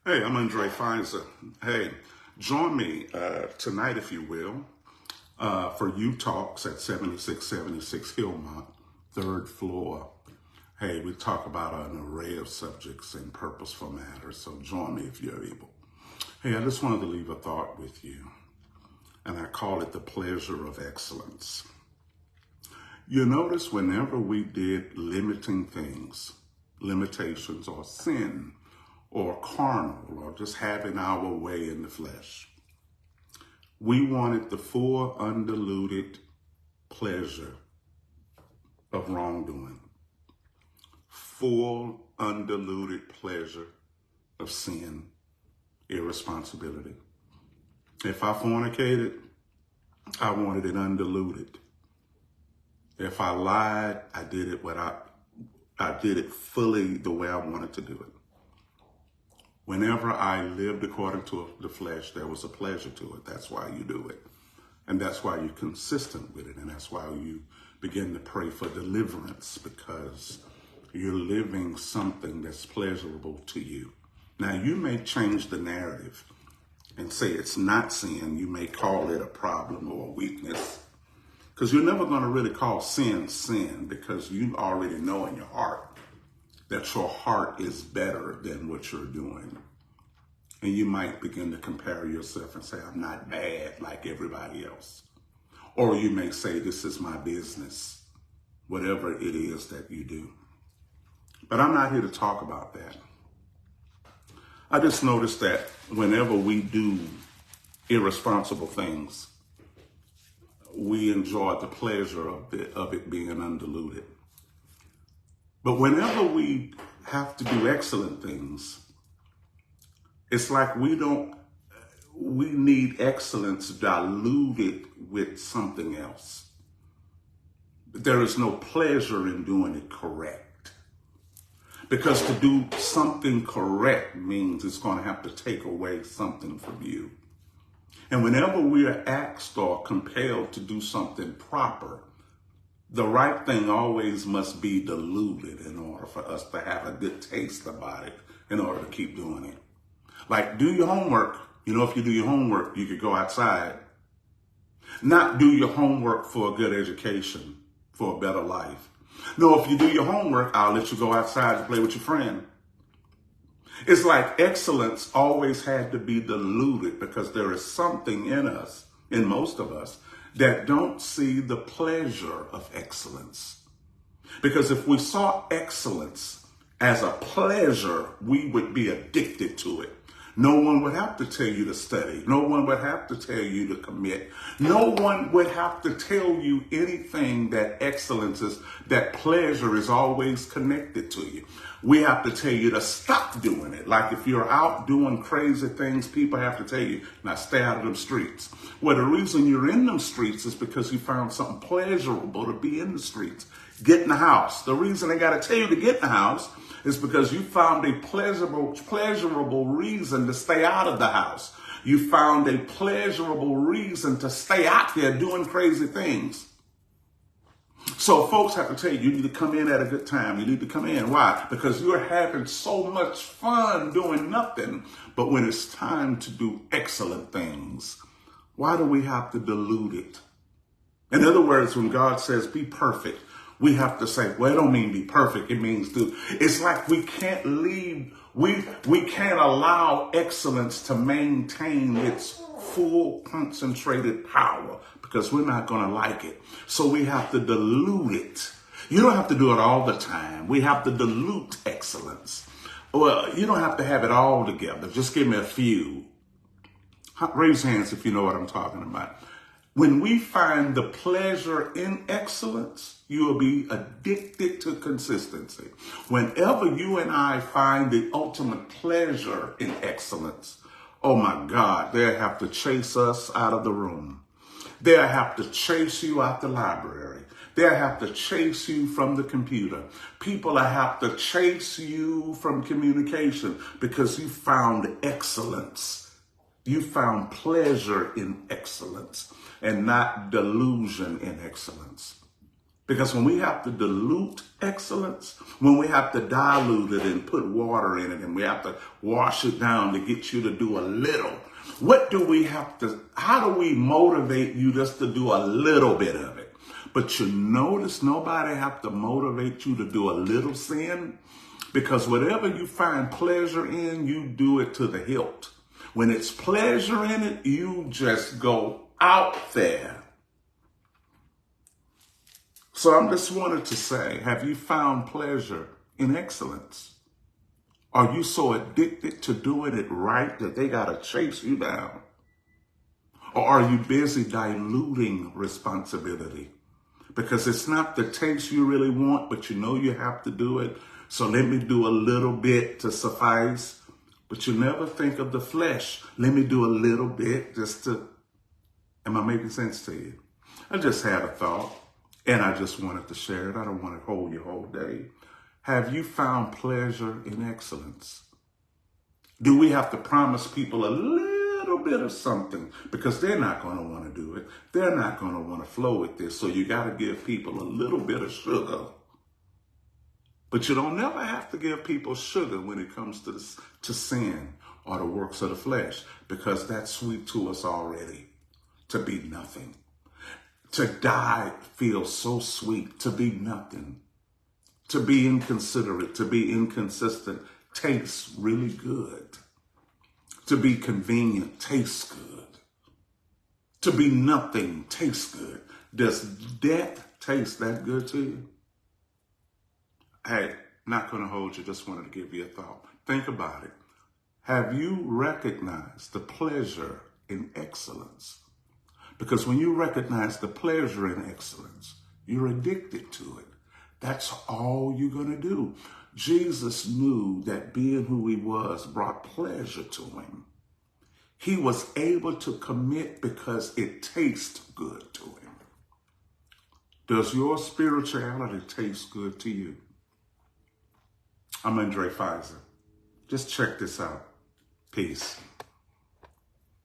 Hey, I'm Undrai Fizer. Hey, join me tonight, if you will, for U Talks at 7676 Hillmont, third floor. Hey, we talk about an array of subjects in purposeful matters, so join me if you're able. Hey, I just wanted to leave a thought with you, and I call it the pleasure of excellence. You notice whenever we did limiting things, limitations or sin, or carnal, or just having our way in the flesh, we wanted the full, undiluted pleasure of wrongdoing, full, undiluted pleasure of sin, irresponsibility. If I fornicated, I wanted it undiluted. If I lied, I did it fully the way I wanted to do it. Whenever I lived according to the flesh, there was a pleasure to it. That's why you do it. And that's why you're consistent with it. And that's why you begin to pray for deliverance, because you're living something that's pleasurable to you. Now, you may change the narrative and say it's not sin. You may call it a problem or a weakness, because you're never going to really call sin, because you already know in your heart that your heart is better than what you're doing. And you might begin to compare yourself and say, I'm not bad like everybody else. Or you may say, this is my business, whatever it is that you do. But I'm not here to talk about that. I just noticed that whenever we do irresponsible things, we enjoy the pleasure of it being undiluted. But whenever we have to do excellent things, it's like we need excellence diluted with something else. There is no pleasure in doing it correct. Because to do something correct means it's going to have to take away something from you. And whenever we are asked or compelled to do something proper, the right thing always must be diluted in order for us to have a good taste about it, in order to keep doing it. Like, do your homework. You know, if you do your homework, you could go outside. Not do your homework for a good education, for a better life. No, if you do your homework, I'll let you go outside to play with your friend. It's like excellence always had to be diluted, because there is something in us, in most of us, that don't see the pleasure of excellence. Because if we saw excellence as a pleasure, we would be addicted to it. No one would have to tell you to study. No one would have to tell you to commit. No one would have to tell you anything that excellence is, that pleasure is always connected to you. We have to tell you to stop doing it. Like if you're out doing crazy things, people have to tell you, now stay out of them streets. Well, the reason you're in them streets is because you found something pleasurable to be in the streets. Get in the house. The reason they got to tell you to get in the house is because you found a pleasurable reason to stay out of the house. You found a pleasurable reason to stay out there doing crazy things. So folks have to tell you, you need to come in at a good time. You need to come in. Why? Because you're having so much fun doing nothing. But when it's time to do excellent things, why do we have to dilute it? In other words, when God says be perfect, we have to say, well, it don't mean be perfect. It means do. It's like we can't leave. We can't allow excellence to maintain its full concentrated power, because we're not going to like it. So we have to dilute it. You don't have to do it all the time. We have to dilute excellence. Well, you don't have to have it all together. Just give me a few. Raise hands if you know what I'm talking about. When we find the pleasure in excellence, you will be addicted to consistency. Whenever you and I find the ultimate pleasure in excellence, oh my God, they'll have to chase us out of the room. They'll have to chase you out the library. They'll have to chase you from the computer. People will have to chase you from communication, because you found excellence. You found pleasure in excellence and not delusion in excellence. Because when we have to dilute excellence, when we have to dilute it and put water in it, and we have to wash it down to get you to do a little, what do we have to, how do we motivate you just to do a little bit of it? But you notice nobody have to motivate you to do a little sin, because whatever you find pleasure in, you do it to the hilt. When it's pleasure in it, you just go out there. So I just wanted to say, have you found pleasure in excellence? Are you so addicted to doing it right that they got to chase you down? Or are you busy diluting responsibility? Because it's not the taste you really want, but you know you have to do it. So let me do a little bit to suffice. But you never think of the flesh. Let me do a little bit just to, am I making sense to you? I just had a thought. And I just wanted to share it. I don't want to hold your whole day. Have you found pleasure in excellence? Do we have to promise people a little bit of something? Because they're not going to want to do it. They're not going to want to flow with this. So you got to give people a little bit of sugar. But you don't never have to give people sugar when it comes to sin or the works of the flesh. Because that's sweet to us already. To be nothing. To die feels so sweet. To be nothing. To be inconsiderate, to be inconsistent tastes really good. To be convenient tastes good. To be nothing tastes good. Does death taste that good to you? Hey, not going to hold you. Just wanted to give you a thought. Think about it. Have you recognized the pleasure in excellence? Because when you recognize the pleasure in excellence, you're addicted to it. That's all you're going to do. Jesus knew that being who he was brought pleasure to him. He was able to commit because it tastes good to him. Does your spirituality taste good to you? I'm Undrai Fizer. Just check this out. Peace.